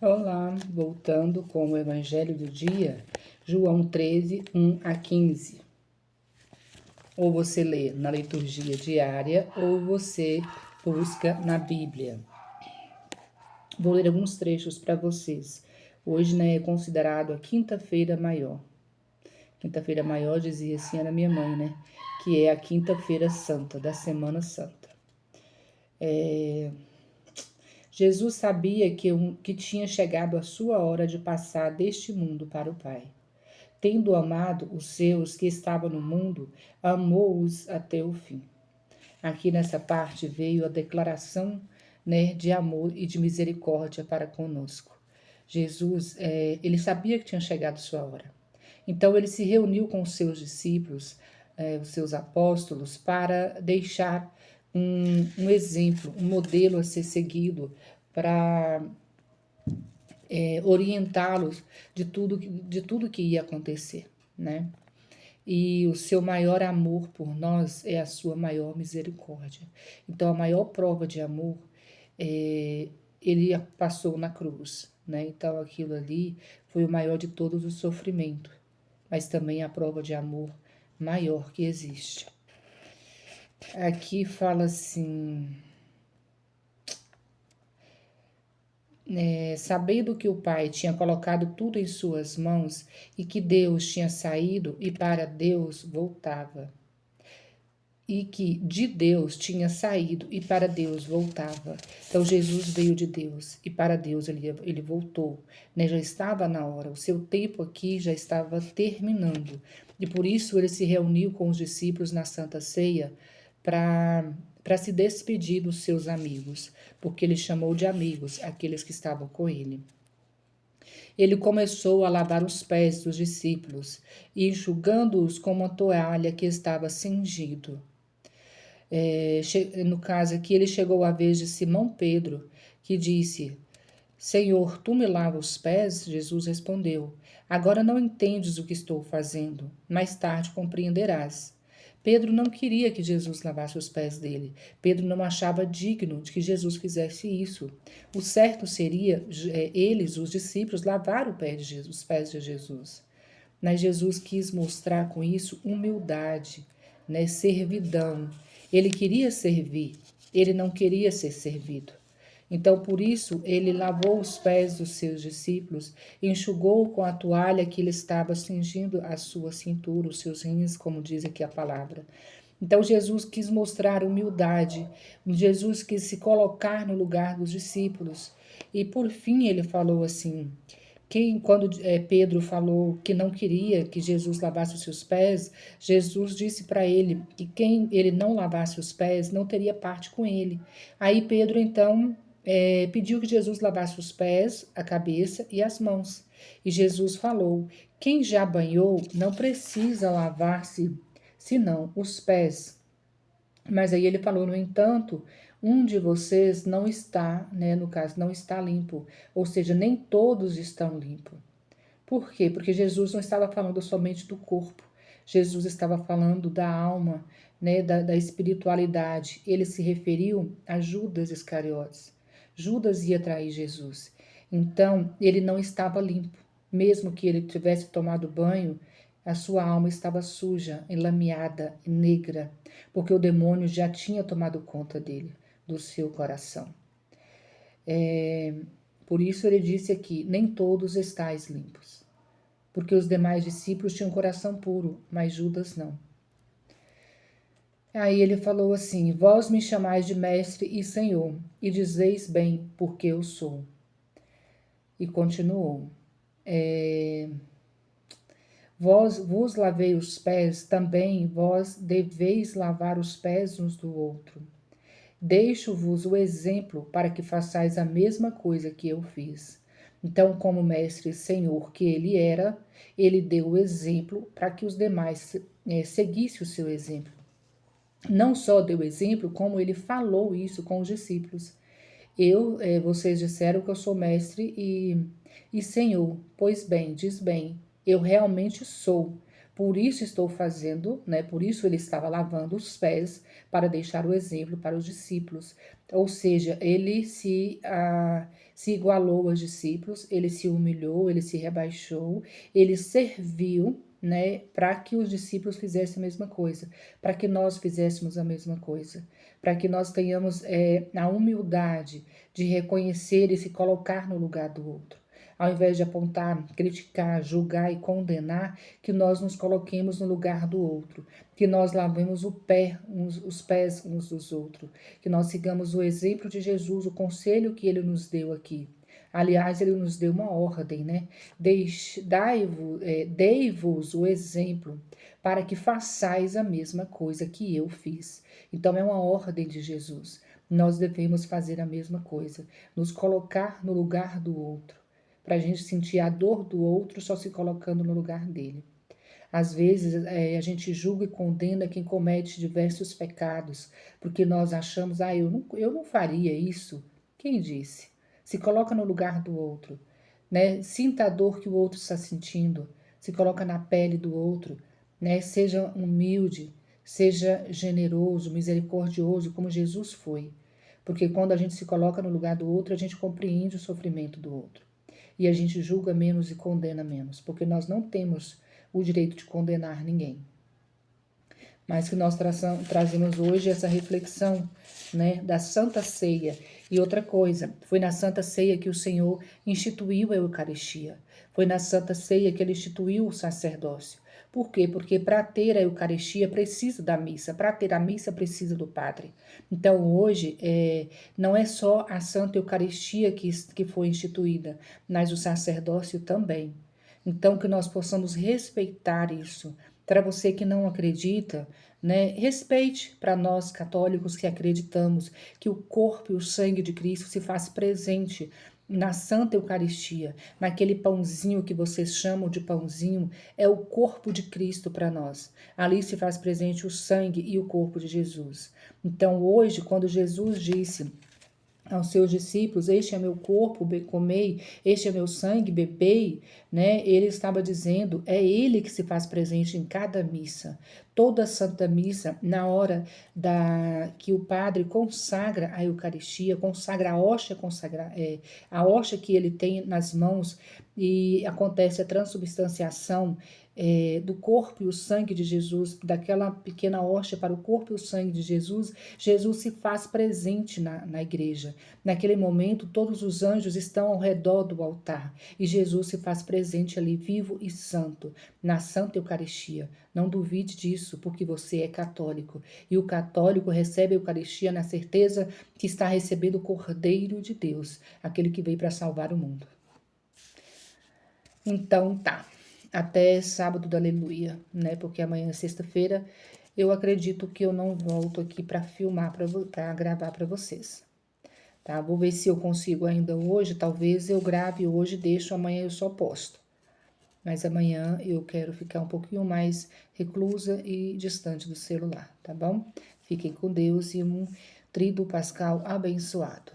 Olá, voltando com o Evangelho do dia, João 13, 1 a 15. Ou você lê na liturgia diária, ou você busca na Bíblia. Vou ler alguns trechos para vocês. Hoje, é considerado a Quinta-feira Maior. Quinta-feira Maior, dizia assim, era minha mãe, que é a Quinta-feira Santa, da Semana Santa. Jesus sabia que tinha chegado a sua hora de passar deste mundo para o Pai. Tendo amado os seus que estavam no mundo, amou-os até o fim. Aqui nessa parte veio a declaração, de amor e de misericórdia para conosco. Jesus, ele sabia que tinha chegado sua hora. Então ele se reuniu com os seus discípulos, os seus apóstolos, para deixar um exemplo, um modelo a ser seguido, para orientá-los de tudo que ia acontecer, né? E o seu maior amor por nós é a sua maior misericórdia. Então, a maior prova de amor, ele passou na cruz, né? Então, aquilo ali foi o maior de todos os sofrimentos, mas também a prova de amor maior que existe. Aqui fala assim: sabendo que o Pai tinha colocado tudo em suas mãos e que Deus tinha saído e para Deus voltava. E que de Deus tinha saído e para Deus voltava. Então Jesus veio de Deus e para Deus ele voltou, né? Já estava na hora, o seu tempo aqui já estava terminando. E por isso ele se reuniu com os discípulos na Santa Ceia para se despedir dos seus amigos, porque ele chamou de amigos aqueles que estavam com ele. Ele começou a lavar os pés dos discípulos e enxugando-os com uma toalha que estava cingido. No caso aqui, ele chegou à vez de Simão Pedro, que disse: Senhor, tu me lavas os pés? Jesus respondeu: Agora não entendes o que estou fazendo, mais tarde compreenderás. Pedro não queria que Jesus lavasse os pés dele. Pedro não achava digno de que Jesus fizesse isso. O certo seria eles, os discípulos, lavar os pés de Jesus. Mas Jesus quis mostrar com isso humildade, servidão. Ele queria servir, ele não queria ser servido. Então, por isso, ele lavou os pés dos seus discípulos, enxugou com a toalha que ele estava cingindo a sua cintura, os seus rins, como diz aqui a palavra. Então, Jesus quis mostrar humildade, Jesus quis se colocar no lugar dos discípulos. E, por fim, ele falou assim: quando Pedro falou que não queria que Jesus lavasse os seus pés, Jesus disse para ele que quem ele não lavasse os pés não teria parte com ele. Aí Pedro, então, pediu que Jesus lavasse os pés, a cabeça e as mãos. E Jesus falou: quem já banhou não precisa lavar-se, senão os pés. Mas aí ele falou, no entanto, um de vocês não está, no caso, não está limpo. Ou seja, nem todos estão limpos. Por quê? Porque Jesus não estava falando somente do corpo. Jesus estava falando da alma, da espiritualidade. Ele se referiu a Judas Iscariotes. Judas ia trair Jesus. Então, ele não estava limpo. Mesmo que ele tivesse tomado banho, a sua alma estava suja, enlameada, negra, porque o demônio já tinha tomado conta dele, do seu coração. Por isso ele disse aqui: nem todos estáis limpos. Porque os demais discípulos tinham coração puro, mas Judas não. Aí ele falou assim: vós me chamais de mestre e senhor, e dizeis bem, porque eu sou. E continuou: vós vos lavei os pés, também vós deveis lavar os pés uns do outro. Deixo-vos o exemplo para que façais a mesma coisa que eu fiz. Então, como mestre e senhor que ele era, ele deu o exemplo para que os demais seguissem o seu exemplo. Não só deu exemplo, como ele falou isso com os discípulos. Vocês disseram que eu sou mestre e senhor. Pois bem, diz bem, eu realmente sou. Por isso estou fazendo, por isso ele estava lavando os pés para deixar o exemplo para os discípulos. Ou seja, ele se igualou aos discípulos, ele se humilhou, ele se rebaixou, ele serviu, né, para que os discípulos fizessem a mesma coisa, para que nós fizéssemos a mesma coisa, para que nós tenhamos a humildade de reconhecer e se colocar no lugar do outro. Ao invés de apontar, criticar, julgar e condenar, que nós nos coloquemos no lugar do outro, que nós lavemos os pés uns dos outros, que nós sigamos o exemplo de Jesus, o conselho que ele nos deu aqui. Aliás, ele nos deu uma ordem, né? Dei-vos o exemplo para que façais a mesma coisa que eu fiz. Então, é uma ordem de Jesus. Nós devemos fazer a mesma coisa, nos colocar no lugar do outro, para a gente sentir a dor do outro só se colocando no lugar dele. Às vezes a gente julga e condena quem comete diversos pecados, porque nós achamos, eu não faria isso. Quem disse? Se coloca no lugar do outro, né? Sinta a dor que o outro está sentindo, se coloca na pele do outro, né? Seja humilde, seja generoso, misericordioso, como Jesus foi. Porque quando a gente se coloca no lugar do outro, a gente compreende o sofrimento do outro. E a gente julga menos e condena menos, porque nós não temos o direito de condenar ninguém. Mas que nós trazemos hoje essa reflexão, né, da Santa Ceia. E outra coisa, foi na Santa Ceia que o Senhor instituiu a Eucaristia. Foi na Santa Ceia que ele instituiu o sacerdócio. Por quê? Porque para ter a Eucaristia precisa da missa, para ter a missa precisa do padre. Então hoje não é só a Santa Eucaristia que foi instituída, mas o sacerdócio também. Então que nós possamos respeitar isso. Para você que não acredita, né, respeite para nós católicos que acreditamos que o corpo e o sangue de Cristo se faz presente na Santa Eucaristia, naquele pãozinho que vocês chamam de pãozinho, é o corpo de Cristo para nós. Ali se faz presente o sangue e o corpo de Jesus. Então hoje, quando Jesus disse aos seus discípulos, este é meu corpo, comei, este é meu sangue, bebei, né? Ele estava dizendo, é ele que se faz presente em cada missa. Toda Santa Missa, na hora que o padre consagra a Eucaristia, consagra a hóstia, a hóstia que ele tem nas mãos e acontece a transubstanciação do corpo e o sangue de Jesus, daquela pequena hóstia para o corpo e o sangue de Jesus, Jesus se faz presente na igreja. Naquele momento, todos os anjos estão ao redor do altar e Jesus se faz presente ali, vivo e santo, na Santa Eucaristia. Não duvide disso, porque você é católico. E o católico recebe a Eucaristia na certeza que está recebendo o Cordeiro de Deus, aquele que veio para salvar o mundo. Então tá, até sábado do Aleluia, né? Porque amanhã é sexta-feira. Eu acredito que eu não volto aqui para filmar, para gravar para vocês. Tá? Vou ver se eu consigo ainda hoje. Talvez eu grave hoje, deixo, amanhã eu só posto. Mas amanhã eu quero ficar um pouquinho mais reclusa e distante do celular, tá bom? Fiquem com Deus e um Tríduo Pascal abençoado.